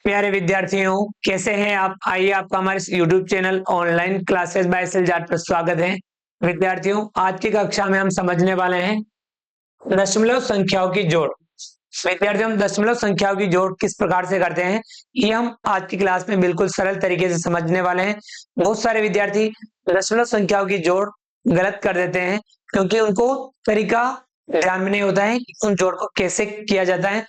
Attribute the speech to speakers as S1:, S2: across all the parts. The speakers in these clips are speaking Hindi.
S1: प्यारे विद्यार्थियों, कैसे हैं आप? आइए, आपका हमारे इस YouTube channel online classes by सेल जाट पर स्वागत है। विद्यार्थियों, आज की कक्षा में हम समझने वाले हैं दशमलव संख्याओं की जोड़। विद्यार्थियों, हम दशमलव संख्याओं की जोड़ किस प्रकार से करते हैं, ये हम आज की क्लास में बिल्कुल सरल तरीके से समझने वाले हैं। बहुत सारे विद्यार्थी दशमलव संख्याओं की जोड़ गलत कर देते हैं, क्योंकि उनको तरीका ध्यान में नहीं होता है कि उन जोड़ को कैसे किया जाता है।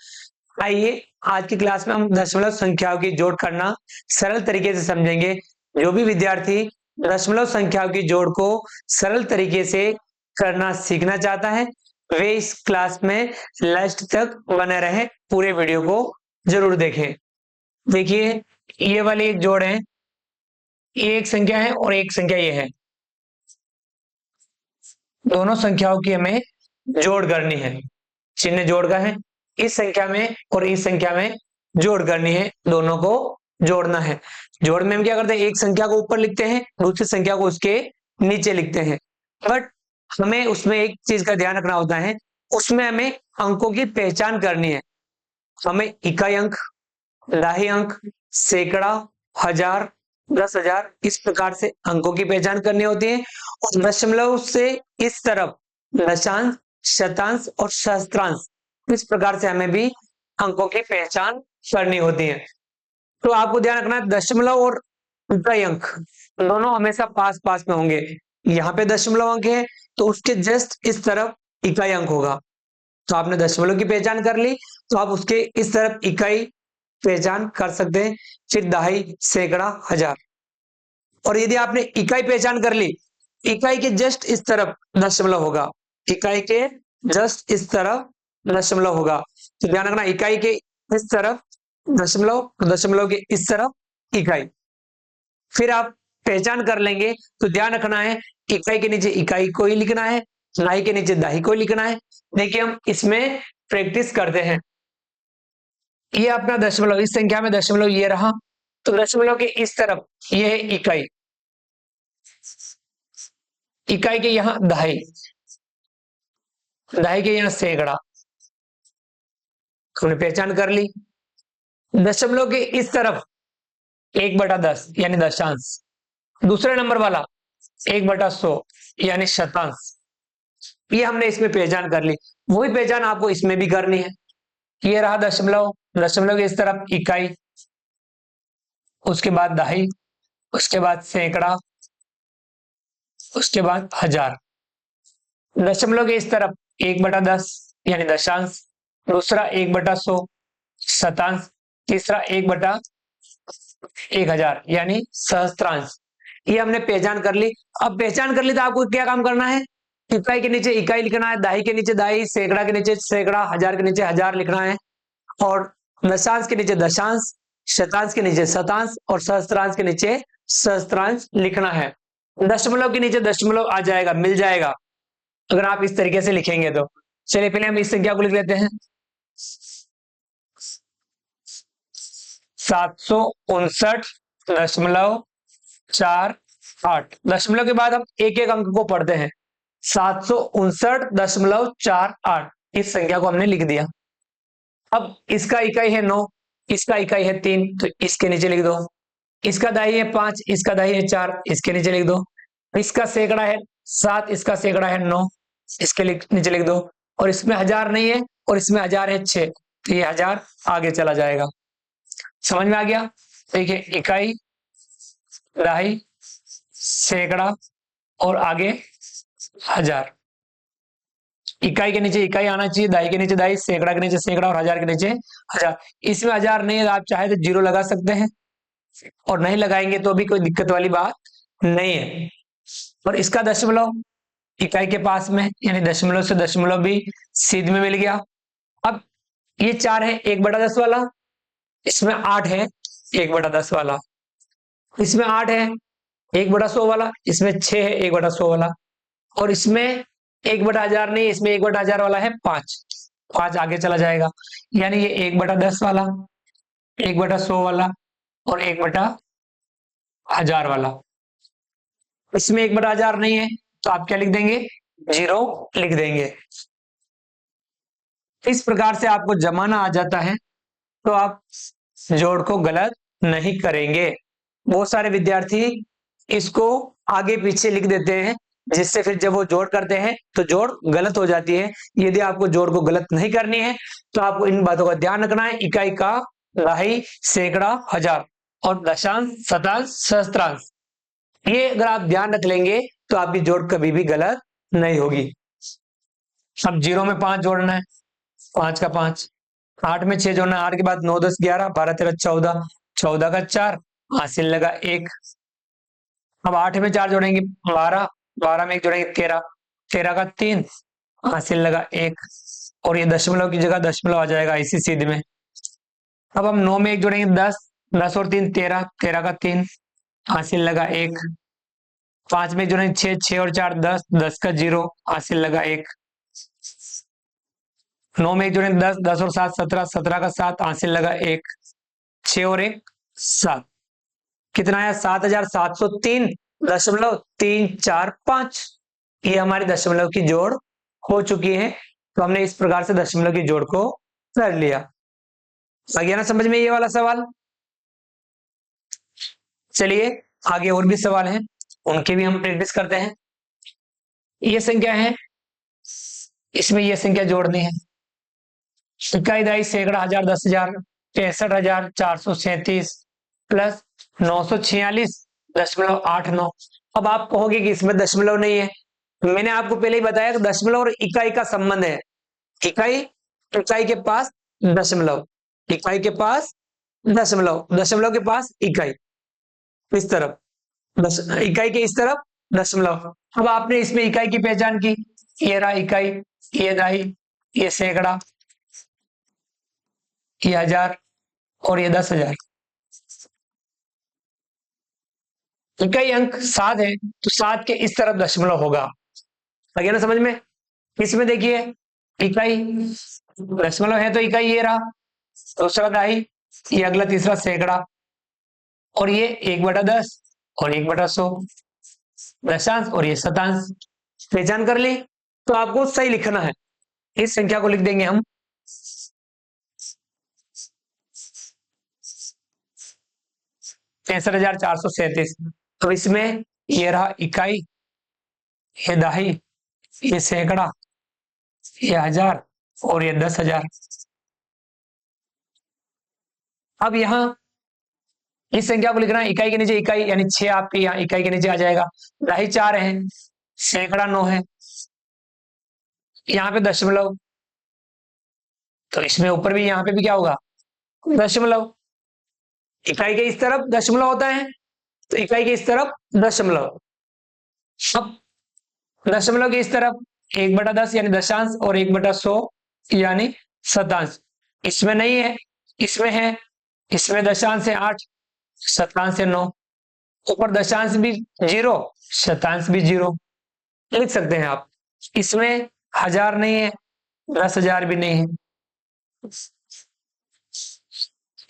S1: आइए, आज की क्लास में हम दशमलव संख्याओं की जोड़ करना सरल तरीके से समझेंगे। जो भी विद्यार्थी दशमलव संख्याओं की जोड़ को सरल तरीके से करना सीखना चाहता है, वे इस क्लास में लास्ट तक बने रहे, पूरे वीडियो को जरूर देखें। देखिए, ये वाली एक जोड़ है, ये एक संख्या है और एक संख्या ये है। दोनों संख्याओं की हमें जोड़ करनी है। चिन्ह जोड़ का है, इस संख्या में और इस संख्या में जोड़ करनी है, दोनों को जोड़ना है। जोड़ में हम क्या करते हैं, एक संख्या को ऊपर लिखते हैं, दूसरी संख्या को उसके नीचे लिखते हैं। बट हमें उसमें एक चीज का ध्यान रखना होता है, उसमें हमें अंकों की पहचान करनी है। हमें इकाई अंक, दहाई अंक, सैकड़ा, हजार, 10,000 इस प्रकार से अंकों की पहचान करनी होती है। और दशमलव से इस तरफ दशांश, शतांश और सहस्त्रांश, इस प्रकार से हमें भी अंकों की पहचान करनी होती है। तो आपको ध्यान रखना है, दशमलव और इकाई अंक दोनों हमेशा पास पास में होंगे। यहाँ पे दशमलव अंक है तो उसके जस्ट इस तरफ इकाई अंक होगा। तो आपने दशमलव की पहचान कर ली, तो आप उसके इस तरफ इकाई पहचान कर सकते हैं, फिर दहाई, सैकड़ा, हजार। और यदि आपने इकाई पहचान कर ली, इकाई के जस्ट इस तरफ दशमलव होगा, इकाई के जस्ट इस तरफ दशमलव होगा। तो ध्यान रखना, इकाई के इस तरफ दशमलव, दशमलव के इस तरफ इकाई। फिर आप पहचान कर लेंगे, तो ध्यान रखना है इकाई के नीचे इकाई को ही लिखना है, दहाई के नीचे दहाई को ही लिखना है। देखिए, हम इसमें प्रैक्टिस करते हैं। ये अपना दशमलव, इस संख्या में दशमलव ये रहा, तो दशमलव के इस तरफ ये है इकाई, इकाई के यहां दहाई, दहाई के यहां सैकड़ा, हमने पहचान कर ली। दशमलव के इस तरफ 1/10 यानी दशांश, दूसरे नंबर वाला 1/100 यानी शतांश, ये हमने इसमें पहचान कर ली। वही पहचान आपको इसमें भी करनी है। ये रहा दशमलव, दशमलव के इस तरफ इकाई, उसके बाद दहाई, उसके बाद सैकड़ा, उसके बाद हजार। दशमलव के इस तरफ 1/10 यानी दशांश, दूसरा 1/100 शतांश, तीसरा 1/1000 यानी सहस्त्रांश। ये हमने पहचान कर ली। अब पहचान कर ली तो आपको क्या काम करना है, इकाई के नीचे इकाई लिखना है, दहाई के नीचे दहाई, सैकड़ा के नीचे सैकड़ा, हजार के नीचे हजार लिखना है। और दशांश के नीचे दशांश, शतांश के नीचे शतांश और सहस्त्रांश के नीचे सहस्त्रांश लिखना है। दशमलव के नीचे दशमलव आ जाएगा, मिल जाएगा, अगर आप इस तरीके से लिखेंगे तो। चलिए, पहले हम इस संख्या को लिख लेते हैं, 759.48। दशमलव के बाद हम एक एक अंक को पढ़ते हैं। 759.48, इस संख्या को हमने लिख दिया। अब इसका इकाई है 9, इसका इकाई है 3, तो इसके नीचे लिख दो। इसका दहाई है 5, इसका दहाई है 4, इसके नीचे लिख दो। इसका सैकड़ा है 7, इसका सैकड़ा है 9, इसके नीचे लिख दो। और इसमें हजार नहीं है और इसमें हजार है 6, तो ये हजार आगे चला जाएगा। समझ में आ गया? देखिए, इकाई, दहाई, सैकड़ा और आगे हजार। इकाई के नीचे इकाई आना चाहिए, दहाई के नीचे दहाई, सैकड़ा के नीचे सैकड़ा और हजार के नीचे हजार। इसमें हजार नहीं है, आप चाहे तो जीरो लगा सकते हैं, और नहीं लगाएंगे तो भी कोई दिक्कत वाली बात नहीं है। और इसका दशमलव इकाई के पास में, यानी दशमलव से दशमलव भी सीध में मिल गया। अब ये 4 है 1/10 वाला, इसमें 8 है 1/10 वाला, इसमें 8 है 1/100 वाला, इसमें 6 है 1/100 वाला, और इसमें 1/1000 नहीं, इसमें 1/1000 वाला है 5, 5 आगे चला जाएगा। यानी ये 1/10 वाला, 1/100 वाला और 1/1000 वाला। इसमें 1/1000 नहीं है, तो आप क्या लिख देंगे, 0 लिख देंगे। इस प्रकार से आपको जमाना आ जाता है, तो आप जोड़ को गलत नहीं करेंगे। बहुत सारे विद्यार्थी इसको आगे पीछे लिख देते हैं, जिससे फिर जब वो जोड़ करते हैं तो जोड़ गलत हो जाती है। यदि आपको जोड़ को गलत नहीं करनी है तो आपको इन बातों का ध्यान रखना है। इकाई का, दहाई, सैकड़ा, हजार और दशांश, शतांश, सहस्त्रांश, ये अगर आप ध्यान रख लेंगे तो आपकी जोड़ कभी भी गलत नहीं होगी। अब 0 में 5 जोड़ना है, 5 का 5, 8 में 6 जोड़ना है, 8 के बाद 9, 10, 11, 12, 13, 14, 14 का 4, हासिल लगा 1। अब 8 में 4 जोड़ेंगे 12, 12 में 1 जोड़ेंगे 13, 13 का 3, हासिल लगा 1। और ये दशमलव की जगह दशमलव आ जाएगा इसी सीध में। अब हम 9 में 1 जोड़ेंगे 10, 10 और 3 13, 13 का 3, हासिल लगा 1। 5 में 1 जोड़ेंगे 6, 6 और 4 10, 10 का 0, हासिल लगा 1। 9 में 1 जोड़ेंगे 10, 10 और 7 17, 17 का 7, हासिल लगा 1। 6 और 1 7, कितना आया? 7703.345। ये हमारी दशमलव की जोड़ हो चुकी है। तो हमने इस प्रकार से दशमलव की जोड़ को कर लिया। आ गया ना समझ में ये वाला सवाल? चलिए आगे और भी सवाल हैं, उनकी भी हम प्रैक्टिस करते हैं। ये संख्या है, इसमें ये संख्या जोड़नी है। इकाई, दहाई, सैकड़ा, हजार, 10,000, 65,437 प्लस 946.89। अब आप कहोगे कि इसमें दशमलव नहीं है। मैंने आपको पहले ही बताया कि दशमलव और इकाई का संबंध है। इकाई, इकाई के पास दशमलव, इकाई के पास दशमलव, दशमलव के पास इकाई, इस तरफ इकाई के इस तरफ दशमलव। अब आपने इसमें इकाई की पहचान की, ये रहा इकाई, ये दहाई, ये सैकड़ा, ये हजार और ये 10,000। इकाई अंक 7 है तो 7 के इस तरफ दशमलव होगा। आगे ना समझ में? इसमें देखिए इकाई दशमलव है तो इकाई ये रहा, दूसरा दहाई, ये अगला तीसरा सैकड़ा, और ये 1/10 और 1/100 दशांश, और ये शतांश। पहचान कर ली तो आपको सही लिखना है। इस संख्या को लिख देंगे हम 63,437। तो इसमें ये रहा इकाई, ये दहाई, ये सैकड़ा, ये हजार और ये 10,000। अब यहां इस संख्या को लिखना है, इकाई के नीचे इकाई यानी 6 आपके यहाँ इकाई के नीचे आ जाएगा। दहाई 4 है, सैकड़ा 9 है, यहाँ पे दशमलव, तो इसमें ऊपर भी यहाँ पे भी क्या होगा? दशमलव। इकाई के इस तरफ दशमलव होता है तो इकाई के इस तरफ दशमलव। अब दशमलव के इस तरफ 1/10 यानी दशांश और 1/100 यानी शतांश। इसमें नहीं है, इसमें है, इसमें दशांश है 8, शतांश है 9, ऊपर दशांश भी 0, शतांश भी 0 लिख सकते हैं आप। इसमें हजार नहीं है, 10,000 भी नहीं है।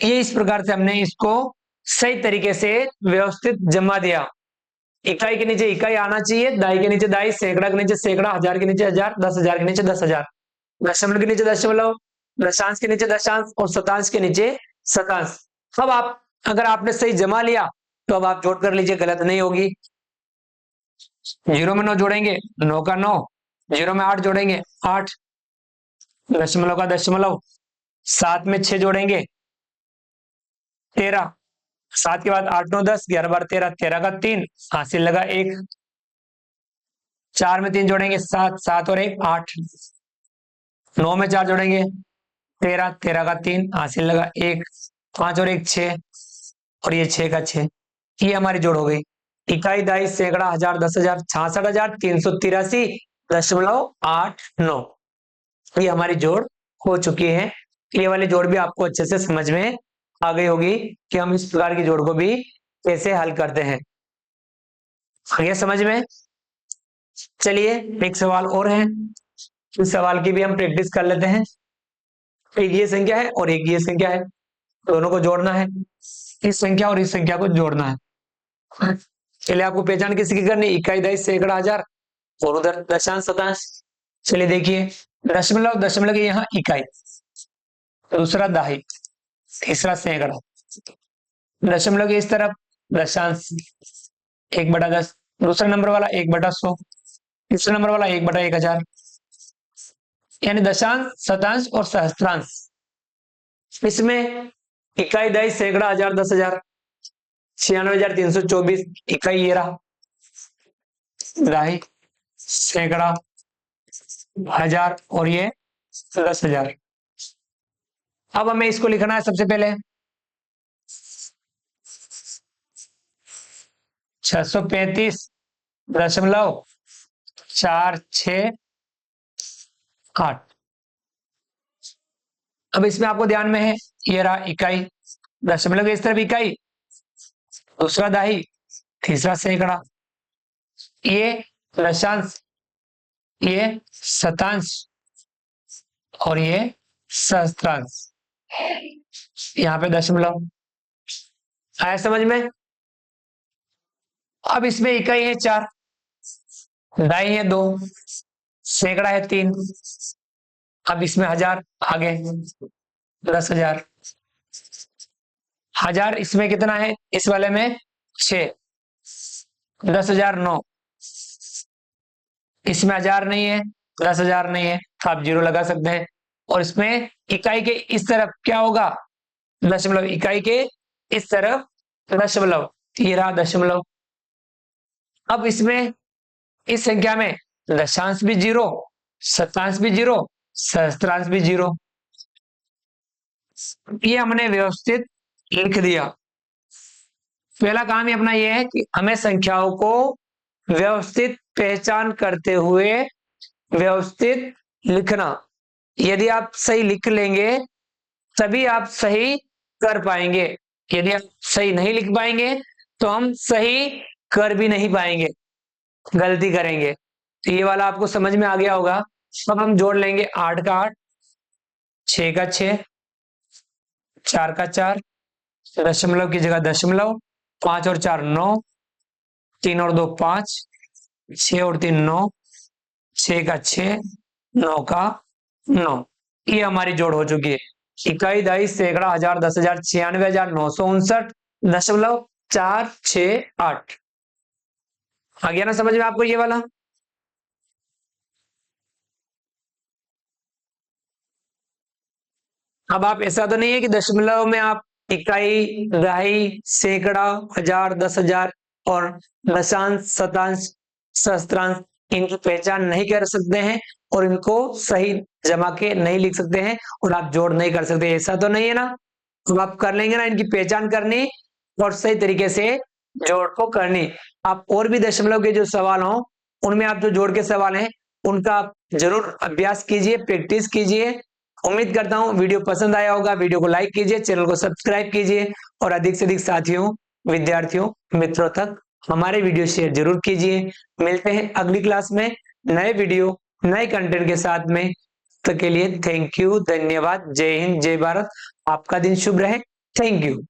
S1: ये इस प्रकार से हमने इसको सही तरीके से व्यवस्थित जमा दिया। इकाई के नीचे इकाई आना चाहिए, दहाई के नीचे दहाई, सैकड़ा के नीचे सैकड़ा, हजार के नीचे हजार, 10,000 के नीचे 10,000, दशमलव के नीचे दशमलव, दशांश के नीचे दशांश और शतांश के नीचे शतांश। अब आप अगर आपने सही जमा लिया तो अब आप जोड़ कर लीजिए, गलत नहीं होगी। 0 में 9 जोड़ेंगे 9 का 9, 0 में 8 जोड़ेंगे 8, दशमलव का दशमलव, 7 में 6 जोड़ेंगे 13, 7 के बाद 8 9 10, 11 12 13, 13 का 3, हासिल लगा 1। 4 में 3 जोड़ेंगे 7, 7 और 1 8, 9 में 4 जोड़ेंगे 13, 13 का 3, हासिल लगा 1। 5 और 1 6, और ये 6 का 6। ये हमारी जोड़ हो गई। इकाई, दहाई, सैकड़ा, हजार, 10,000, 66,383.89। ये हमारी जोड़ हो चुकी है। ये वाली जोड़ भी आपको अच्छे से समझ में आ गई होगी कि हम इस प्रकार की जोड़ को भी कैसे हल करते हैं। आ गया समझ में? चलिए एक सवाल और है, इस सवाल की भी हम प्रैक्टिस कर लेते हैं। एक ये संख्या है और एक ये संख्या है, दोनों को जोड़ना है। इस संख्या और इस संख्या को जोड़ना है। चलिए आपको पहचान किसी की करनी, इकाई, दहाई, सैकड़ा, हजार और उधर दशांश शतांश। चलिए देखिए दशमलव, दशमलव के यहाँ इकाई, दूसरा दहाई, तीसरा सैकड़ा, दशमलव के इस तरफ दशांश 1/10, दूसरा नंबर वाला 1/100, तीसरा नंबर वाला 1/1000, यानी दशांश, शतांश और सहस्त्रांश। इसमें इकाई, दहाई, सैकड़ा, हजार, 10,000, 96,324 इकाई ये रहा, दहाई, सैकड़ा, हजार और ये 10,000। अब हमें इसको लिखना है सबसे पहले 635.468। अब इसमें आपको ध्यान में है, ये रहा इकाई, दशमलव के इस तरफ इकाई, दूसरा दहाई, तीसरा सैकड़ा, ये दशांश, ये शतांश और ये सहस्त्रांश, यहाँ पे दशमलव। आया समझ में? अब इसमें इकाई है 4, दहाई है 2, सैकड़ा है 3, अब इसमें हजार आगे 10,000, हजार इसमें कितना है, इस वाले में 6, 10,000 9, इसमें हजार नहीं है, 10,000 नहीं है, तो आप 0 लगा सकते हैं। और इसमें इकाई के इस तरफ क्या होगा, दशमलव, इकाई के इस तरफ दशमलव, ये रहा दशमलव। अब इसमें इस संख्या में दशांश भी 0, शतांश भी 0, सहस्त्रांश भी 0, ये हमने व्यवस्थित लिख दिया। पहला काम ही अपना ये है कि हमें संख्याओं को व्यवस्थित पहचान करते हुए व्यवस्थित लिखना। यदि आप सही लिख लेंगे तभी आप सही कर पाएंगे, यदि आप सही नहीं लिख पाएंगे तो हम सही कर भी नहीं पाएंगे, गलती करेंगे। तो ये वाला आपको समझ में आ गया होगा। अब हम जोड़ लेंगे 8 का 8, 6 का 6, 4 का 4, दशमलव की जगह दशमलव, 5 और 4 9, 3 और 2 5, 6 और 3 9, 6 का 6, 9 का 9, ये हमारी जोड़ हो चुकी है। इकाई, दहाई, सैकड़ा, हजार, 10,000, 96,959.468। आ गया ना समझ में आपको ये वाला? अब आप, ऐसा तो नहीं है कि दशमलव में आप इकाई, दहाई, सैकड़ा, हजार, 10,000 और दशांश, शतांश, सहस्त्रांश इनकी पहचान नहीं कर सकते हैं और इनको सही जमा के नहीं लिख सकते हैं और आप जोड़ नहीं कर सकते, ऐसा तो नहीं है ना? अब आप कर लेंगे ना, इनकी पहचान करनी और सही तरीके से जोड़ को करनी। आप और भी दशमलव के जो सवाल हो उनमें आप जो जोड़ के सवाल हैं उनका आप जरूर अभ्यास कीजिए, प्रैक्टिस कीजिए। उम्मीद करता हूं वीडियो पसंद आया होगा। वीडियो को लाइक कीजिए, चैनल को सब्सक्राइब कीजिए और अधिक से अधिक साथियों, विद्यार्थियों, मित्रों तक हमारे वीडियो शेयर जरूर कीजिए। मिलते हैं अगली क्लास में नए वीडियो, नए कंटेंट के साथ में। तक के लिए थैंक यू, धन्यवाद, जय हिंद, जय भारत। आपका दिन शुभ रहे। Thank you.